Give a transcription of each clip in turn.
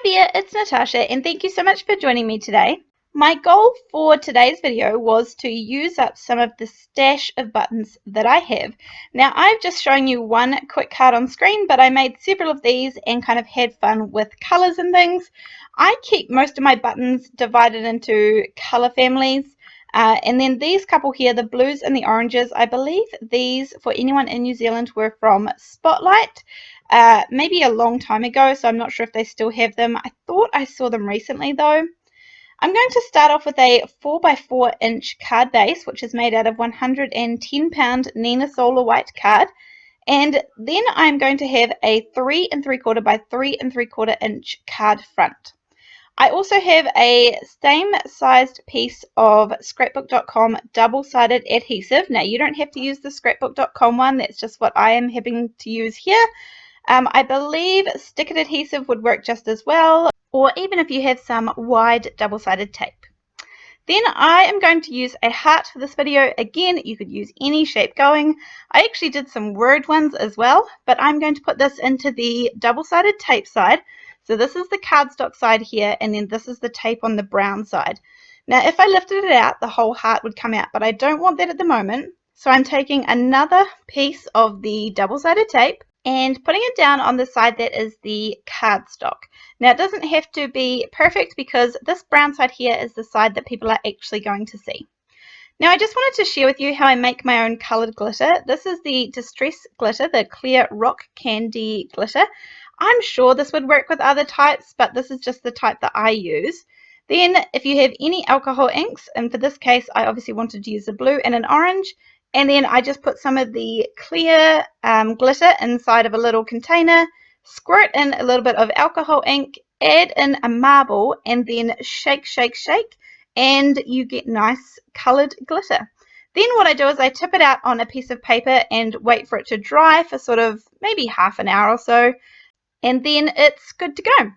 Hi there, it's Natasha and thank you so much for joining me today. My goal for today's video was to use up some of the stash of buttons that I have. Now I've just shown you one quick card on screen, but I made several of these and kind of had fun with colors and things. I keep most of my buttons divided into color families. And then these couple here, the blues and the oranges, I believe these, for anyone in New Zealand, were from Spotlight. Maybe a long time ago, so I'm not sure if they still have them. I thought I saw them recently though. I'm going to start off with a 4x4 inch card base, which is made out of 110 pound Nina Solar white card. And then I'm going to have a 3 3/4 by 3 3/4 inch card front. I also have a same sized piece of scrapbook.com double-sided adhesive. Now you don't have to use the scrapbook.com one, that's just what I am having to use here. I believe stick adhesive would work just as well, or even if you have some wide double-sided tape. Then I am going to use a heart for this video. Again, you could use any shape going. I actually did some word ones as well, but I'm going to put this into the double-sided tape side. So this is the cardstock side here, and then this is the tape on the brown side. Now if I lifted it out, the whole heart would come out, but I don't want that at the moment. So I'm taking another piece of the double-sided tape and putting it down on the side that is the cardstock. Now it doesn't have to be perfect because this brown side here is the side that people are actually going to see. Now I just wanted to share with you how I make my own coloured glitter. This is the Distress glitter, the clear rock candy glitter. I'm sure this would work with other types, but this is just the type that I use. Then if you have any alcohol inks, and for this case I obviously wanted to use a blue and an orange, and then I just put some of the clear glitter inside of a little container, squirt in a little bit of alcohol ink, add in a marble, and then shake, shake, shake, and you get nice coloured glitter. Then what I do is I tip it out on a piece of paper and wait for it to dry for sort of maybe half an hour or so, and then it's good to go.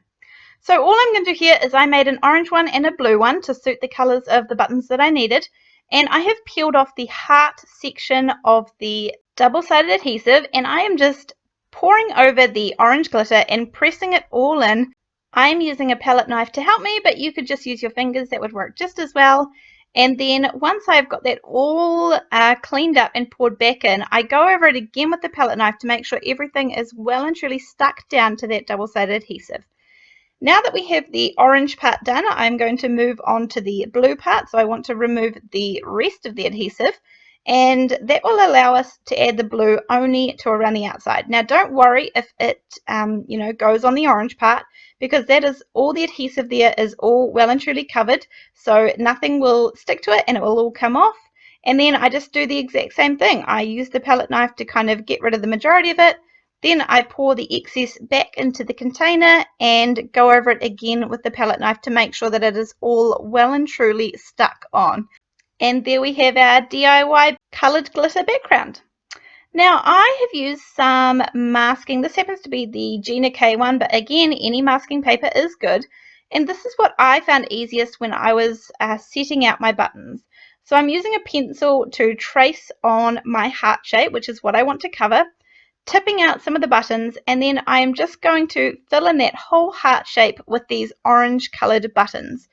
So all I'm going to do here is I made an orange one and a blue one to suit the colours of the buttons that I needed. And I have peeled off the heart section of the double-sided adhesive, and I am just pouring over the orange glitter and pressing it all in. I'm using a palette knife to help me, but you could just use your fingers, that would work just as well. And then once I've got that all cleaned up and poured back in, I go over it again with the palette knife to make sure everything is well and truly stuck down to that double-sided adhesive. Now that we have the orange part done, I'm going to move on to the blue part. So I want to remove the rest of the adhesive, and that will allow us to add the blue only to around the outside. Now don't worry if it goes on the orange part, because that is all the adhesive there is all well and truly covered, so nothing will stick to it and it will all come off. And then I just do the exact same thing. I use the palette knife to kind of get rid of the majority of it. Then I pour the excess back into the container and go over it again with the palette knife to make sure that it is all well and truly stuck on. And there we have our DIY coloured glitter background. Now I have used some masking. This happens to be the Gina K one, but again, any masking paper is good. And this is what I found easiest when I was setting out my buttons. So I'm using a pencil to trace on my heart shape, which is what I want to cover, tipping out some of the buttons, and then I am just going to fill in that whole heart shape with these orange colored buttons.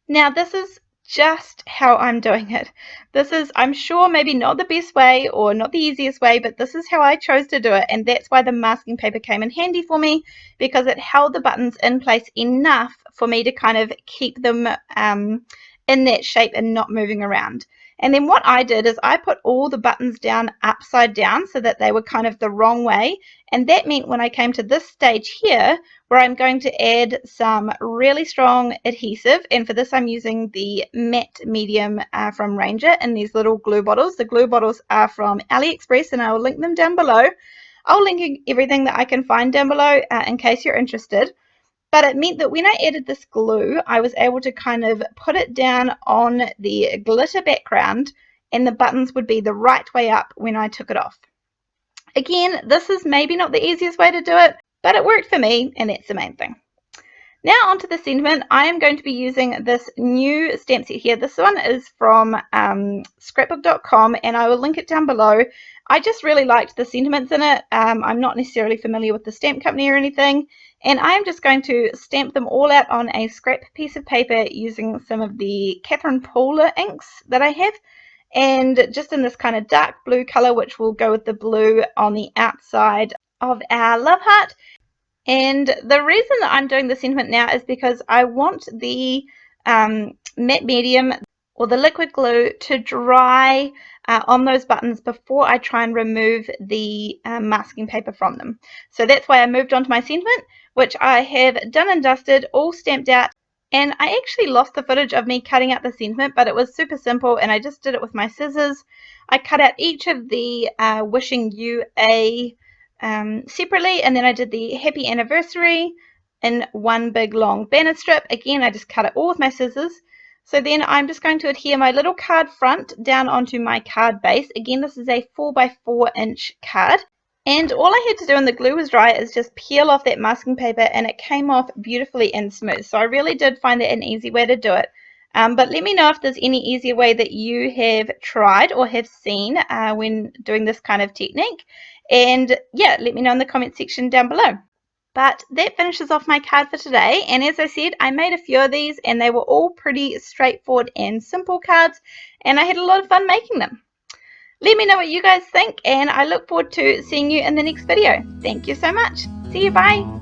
Now this is just how I'm doing it. This is, I'm sure, maybe not the best way or not the easiest way, but this is how I chose to do it, and that's why the masking paper came in handy for me, because it held the buttons in place enough for me to kind of keep them in that shape and not moving around. And then what I did is I put all the buttons down upside down so that they were kind of the wrong way. And that meant when I came to this stage here, where I'm going to add some really strong adhesive, and for this I'm using the matte medium from Ranger in these little glue bottles. The glue bottles are from AliExpress, and I will link them down below. I'll link everything that I can find down below in case you're interested. But it meant that when I added this glue, I was able to kind of put it down on the glitter background, and the buttons would be the right way up when I took it off. Again, this is maybe not the easiest way to do it, but it worked for me, and that's the main thing. Now onto the sentiment. I am going to be using this new stamp set here. This one is from scrapbook.com, and I will link it down below. I just really liked the sentiments in it. I'm not necessarily familiar with the stamp company or anything, And I'm just going to stamp them all out on a scrap piece of paper using some of the Catherine Pooler inks that I have, and just in this kind of dark blue color, which will go with the blue on the outside of our love heart. And the reason that I'm doing the sentiment now is because I want the matte medium or the liquid glue to dry on those buttons before I try and remove the masking paper from them. So that's why I moved on to my sentiment, which I have done and dusted, all stamped out. And I actually lost the footage of me cutting out the sentiment, but it was super simple and I just did it with my scissors. I cut out each of the wishing you a separately, and then I did the happy anniversary in one big long banner strip. Again, I just cut it all with my scissors. So then I'm just going to adhere my little card front down onto my card base. Again, this is a 4x4" card. And all I had to do when the glue was dry is just peel off that masking paper, and it came off beautifully and smooth. So I really did find that an easy way to do it. But let me know if there's any easier way that you have tried or have seen when doing this kind of technique. And yeah, let me know in the comment section down below. But that finishes off my card for today. And as I said, I made a few of these and they were all pretty straightforward and simple cards. And I had a lot of fun making them. Let me know what you guys think, and I look forward to seeing you in the next video. Thank you so much. See you, bye.